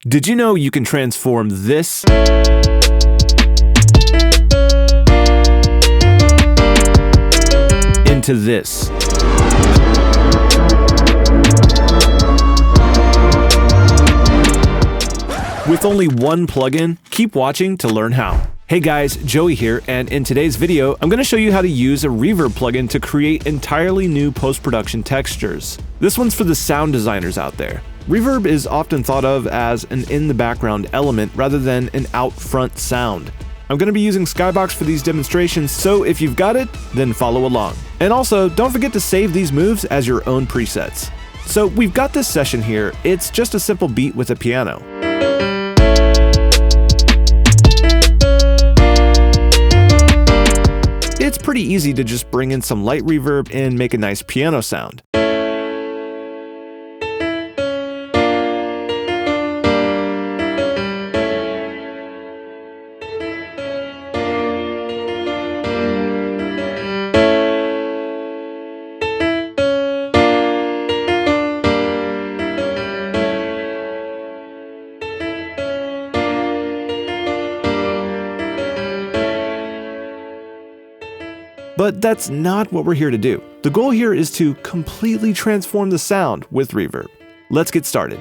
Did you know you can transform this into this? With only one plugin? Keep watching to learn how. Hey guys, Joey here, and in today's video, I'm going to show you how to use a reverb plugin to create entirely new post-production textures. This one's for the sound designers out there. Reverb is often thought of as an in-the-background element rather than an out-front sound. I'm going to be using Skybox for these demonstrations, so if you've got it, then follow along. And also, don't forget to save these moves as your own presets. So we've got this session here. It's just a simple beat with a piano. It's pretty easy to just bring in some light reverb and make a nice piano sound. But that's not what we're here to do. The goal here is to completely transform the sound with reverb. Let's get started.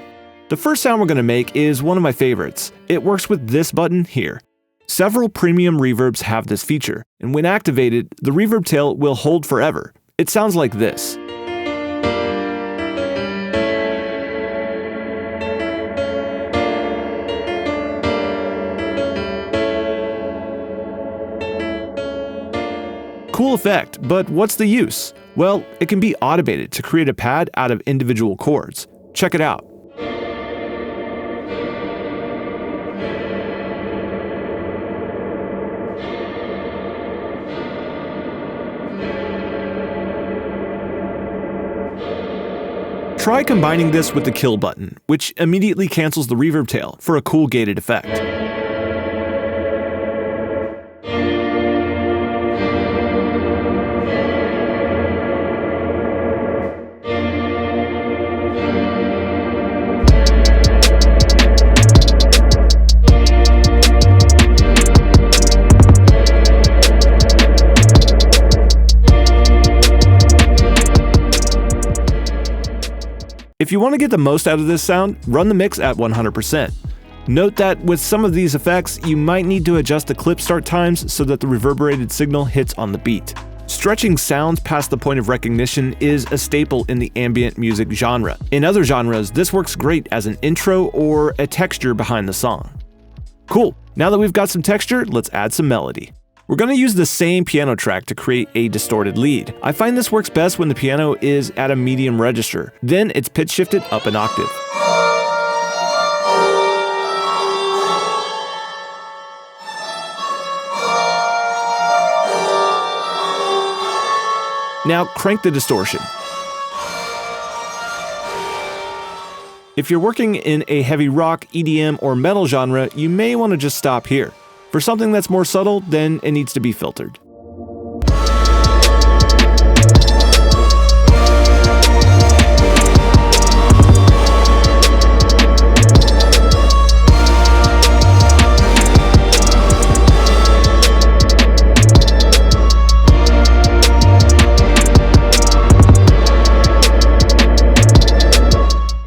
The first sound we're going to make is one of my favorites. It works with this button here. Several premium reverbs have this feature, and when activated, the reverb tail will hold forever. It sounds like this. Cool effect, but what's the use? Well, it can be automated to create a pad out of individual chords. Check it out. Try combining this with the kill button, which immediately cancels the reverb tail for a cool gated effect. If you want to get the most out of this sound, run the mix at 100%. Note that with some of these effects, you might need to adjust the clip start times so that the reverberated signal hits on the beat. Stretching sounds past the point of recognition is a staple in the ambient music genre. In other genres, this works great as an intro or a texture behind the song. Cool, now that we've got some texture, let's add some melody. We're going to use the same piano track to create a distorted lead. I find this works best when the piano is at a medium register. Then it's pitch shifted up an octave. Now crank the distortion. If you're working in a heavy rock, EDM, or metal genre, you may want to just stop here. For something that's more subtle, then it needs to be filtered.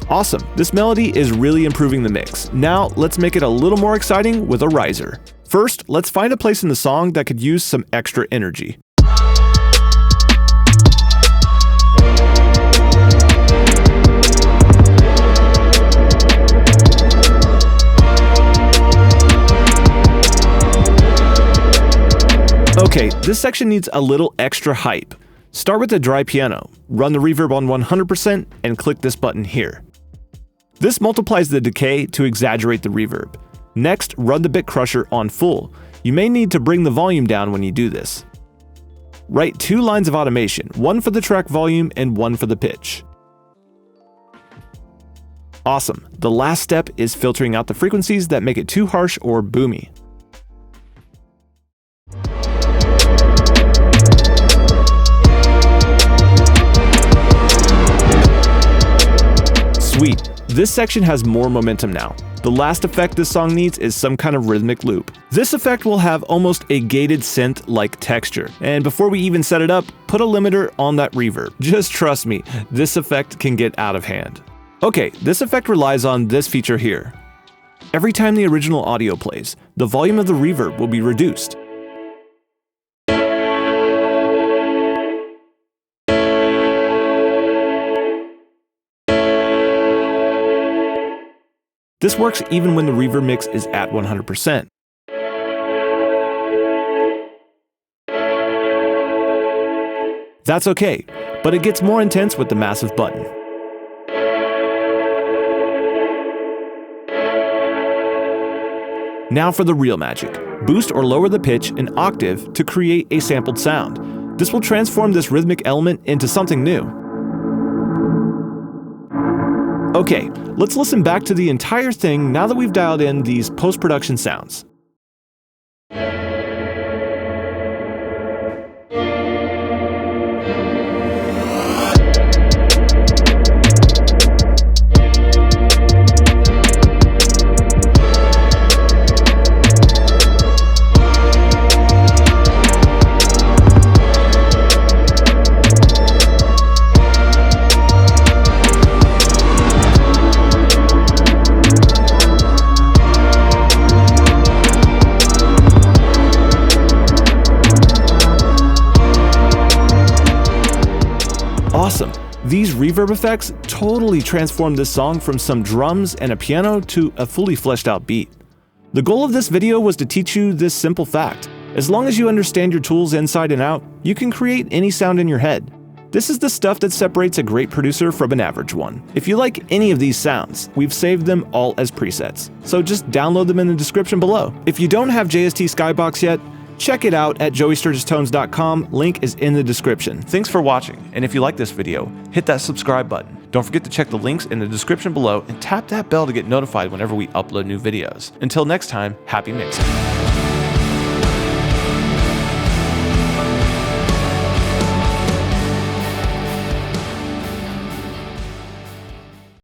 Awesome, this melody is really improving the mix. Now let's make it a little more exciting with a riser. First, let's find a place in the song that could use some extra energy. Okay, this section needs a little extra hype. Start with the dry piano, run the reverb on 100%, and click this button here. This multiplies the decay to exaggerate the reverb. Next, run the bit crusher on full. You may need to bring the volume down when you do this. Write 2 lines of automation, one for the track volume and one for the pitch. Awesome. The last step is filtering out the frequencies that make it too harsh or boomy. Sweet. This section has more momentum now. The last effect this song needs is some kind of rhythmic loop. This effect will have almost a gated synth-like texture, and before we even set it up, put a limiter on that reverb. Just trust me, this effect can get out of hand. Okay, this effect relies on this feature here. Every time the original audio plays, the volume of the reverb will be reduced. This works even when the reverb mix is at 100%. That's okay, but it gets more intense with the massive button. Now for the real magic. Boost or lower the pitch an octave to create a sampled sound. This will transform this rhythmic element into something new. Okay, let's listen back to the entire thing now that we've dialed in these post-production sounds. Awesome! These reverb effects totally transformed this song from some drums and a piano to a fully fleshed out beat. The goal of this video was to teach you this simple fact. As long as you understand your tools inside and out, you can create any sound in your head. This is the stuff that separates a great producer from an average one. If you like any of these sounds, we've saved them all as presets, so just download them in the description below. If you don't have JST Skybox yet, check it out at joeysturgistones.com, link is in the description. Thanks for watching, and if you like this video, hit that subscribe button. Don't forget to check the links in the description below and tap that bell to get notified whenever we upload new videos. Until next time, happy mixing.